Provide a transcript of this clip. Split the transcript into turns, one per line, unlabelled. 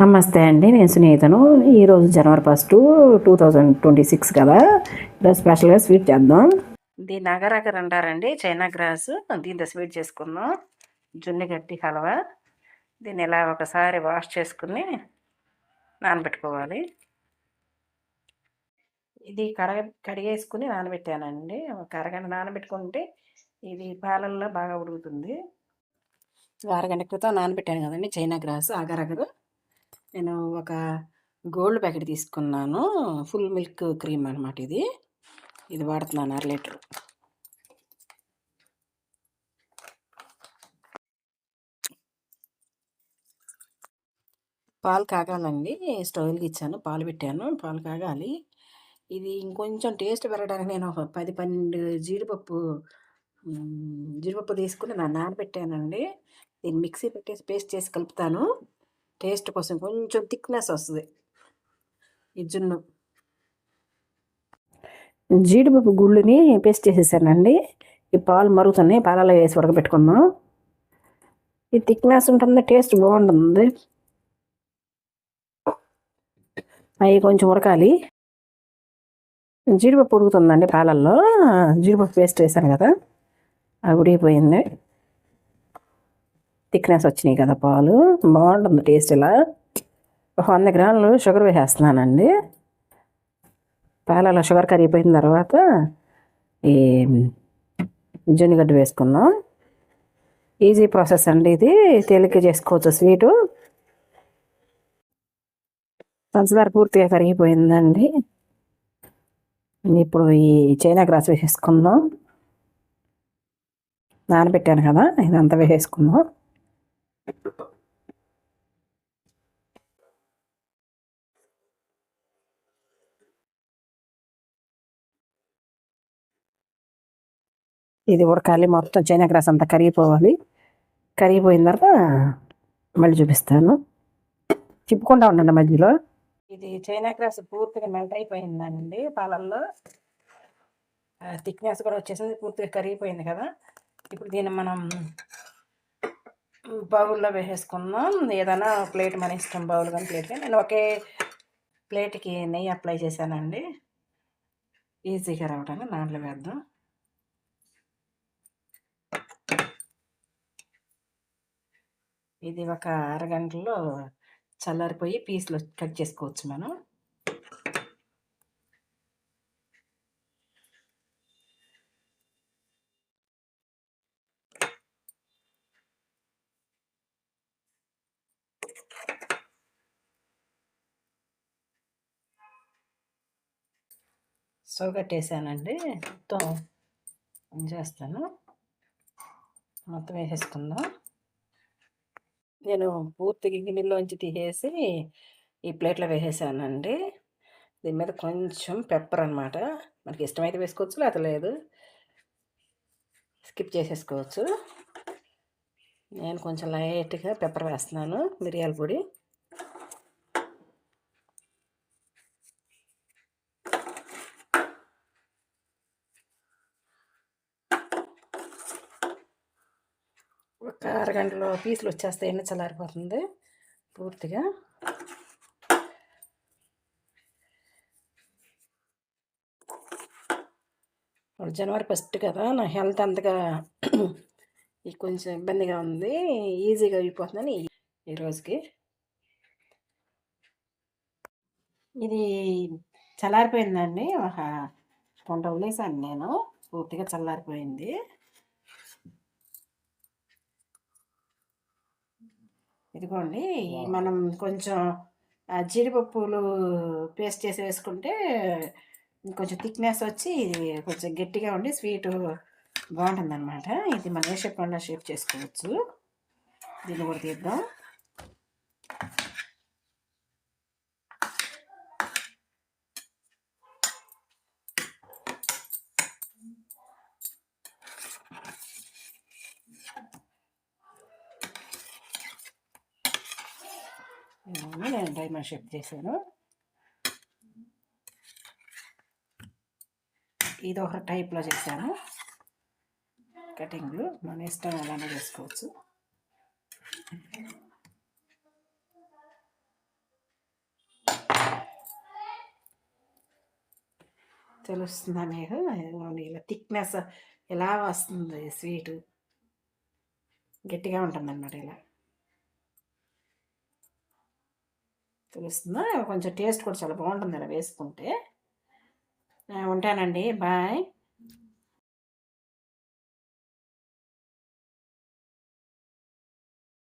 నమస్తే అండి, నేను సునీతను. ఈరోజు జనవరి 1, 2026 కదా. ఈరోజు స్పెషల్గా స్వీట్ చేద్దాం. దీన్ని అగరగర్ అంటారండి, చైనా గ్రాస్. దీంతో స్వీట్ చేసుకుందాం. జున్ను గట్టి హల్వా. దీన్ని ఇలా ఒకసారి వాష్ చేసుకుని నానబెట్టుకోవాలి. ఇది కడిగేసుకుని నానబెట్టానండి. ఒక అరగంట నానబెట్టుకుంటే ఇది పాలల్లో బాగా ఉడుకుతుంది. అరగంట క్రితం నానబెట్టాను కదండి చైనా గ్రాస్ అగరగరు. నేను ఒక గోల్డ్ ప్యాకెట్ తీసుకున్నాను. ఫుల్ మిల్క్ క్రీమ్ అనమాట. ఇది వాడుతున్నాను 1/2 లీటర్. పాలు కాగాలండి. స్టవ్ వెలిగించాను, పాలు పెట్టాను. పాలు కాగాలి. ఇది ఇంకొంచెం టేస్ట్ పెరగడానికి నేను ఒక 10-12 జీడిపప్పు తీసుకుని నానబెట్టానండి. దీన్ని మిక్సీ పెట్టేసి పేస్ట్ చేసి కలుపుతాను. టేస్ట్ కోసం కొంచెం థిక్నెస్ వస్తుంది ఈ జున్ను. జీడిపప్పు గుళ్ళుని పేస్ట్ చేసేసానండి. ఈ పాలు మరుగుతున్నాయి, పాలలో వేసి ఉడకబెట్టుకుందాం. ఈ థిక్నెస్ ఉంటుంది, టేస్ట్ బాగుంటుంది. అవి కొంచెం ఉడకాలి. జీడిపప్పు ఉడుకుతుందండి పాలల్లో. జీడిపప్పు పేస్ట్ వేసాను కదా, అది ఉడికిపోయింది. థిక్నెస్ వచ్చినాయి కదా పాలు, బాగుంటుంది టేస్ట్. ఇలా 100 గ్రాములు షుగర్ వేసేస్తున్నానండి. పాలలో షుగర్ కరిగిపోయిన తర్వాత ఈ జొన్నగడ్డ వేసుకుందాం. ఈజీ ప్రాసెస్ అండి, ఇది తేలిక చేసుకోవచ్చు స్వీటు. పంచదార పూర్తిగా కరిగిపోయిందండి. ఇప్పుడు ఈ చైనా గ్రాస్ వేసేసుకుందాం. నానబెట్టాను కదా, ఇదంతా వేసేసుకుందాం. ఇది ఉడకాలి, మొత్తం చైనా గ్రాస్ అంతా కరిగిపోవాలి. కరిగిపోయిన తర్వాత మళ్ళీ చూపిస్తాను. తిప్పుకుంటా ఉండండి మధ్యలో. ఇది చైనా గ్రాస్ పూర్తిగా మెల్ట్ అయిపోయిందండి పాలల్లో. థిక్నెస్ కూడా వచ్చేసింది, పూర్తిగా కరిగిపోయింది కదా. ఇప్పుడు దీన్ని మనం బౌల్లో వేసేసుకుందాం. ఏదైనా ప్లేట్ మన ఇష్టం, బౌల్ కానీ ప్లేట్ కానీ. నేను ఒకే ప్లేట్కి నెయ్యి అప్లై చేశానండి, ఈజీగా రావడానికి. దాంట్లో వేద్దాం. ఇది ఒక అరగంటలో చల్లారిపోయి పీసులు కట్ చేసుకోవచ్చు మనం. స్టవ్ కట్టేసానండి, మొత్తం చేస్తాను. మొత్తం వేసేసుకుందాం. నేను పూర్తిగా గిన్నెలోంచి తీసేసి ఈ ప్లేట్లో వేసేసానండి. దీని మీద కొంచెం పెప్పర్ అనమాట, మనకి ఇష్టమైతే వేసుకోవచ్చు, లేకపోతే లేదు, స్కిప్ చేసేసుకోవచ్చు. నేను కొంచెం లైట్గా పెప్పర్ వేస్తున్నాను, మిరియాల పొడి. ఒక అరగంటలో పీసులు వచ్చేస్తే ఎన్ని చల్లారిపోతుంది పూర్తిగా. జనవరి 1 కదా, నా హెల్త్ అంతగా కొంచెం ఇబ్బందిగా ఉంది. ఈజీగా అయిపోతుందని ఈరోజుకి. ఇది చల్లారిపోయిందండి, ఒక గంట వదిలేసాను నేను. పూర్తిగా చల్లారిపోయింది. ఇదిగోండి, మనం కొంచెం జీడిపప్పులు పేస్ట్ చేసి వేసుకుంటే కొంచెం థిక్నెస్ వచ్చి కొంచెం గట్టిగా ఉండి స్వీటు బాగుంటుంది అనమాట. ఇది మనం ఏ షేప్ అన్నా షేప్ చేసుకోవచ్చు. దీన్ని కూడా తీద్దాం. నేను డైమండ్ షేప్ చేశాను. ఇది ఒక టైప్లో చేశాను కటింగ్లు, మన ఇష్టం అలానే చేసుకోవచ్చు. తెలుస్తుందా మీకు? ఇదిగోండి ఇలా థిక్‌నెస్ ఇలా వస్తుంది స్వీటు. గట్టిగా ఉంటుందన్నమాట ఇలా. తెలుస్తుందా? కొంచెం టేస్ట్ కూడా చాలా బాగుంటుంది ఇలా వేసుకుంటే. ఉంటానండి. బాయ్.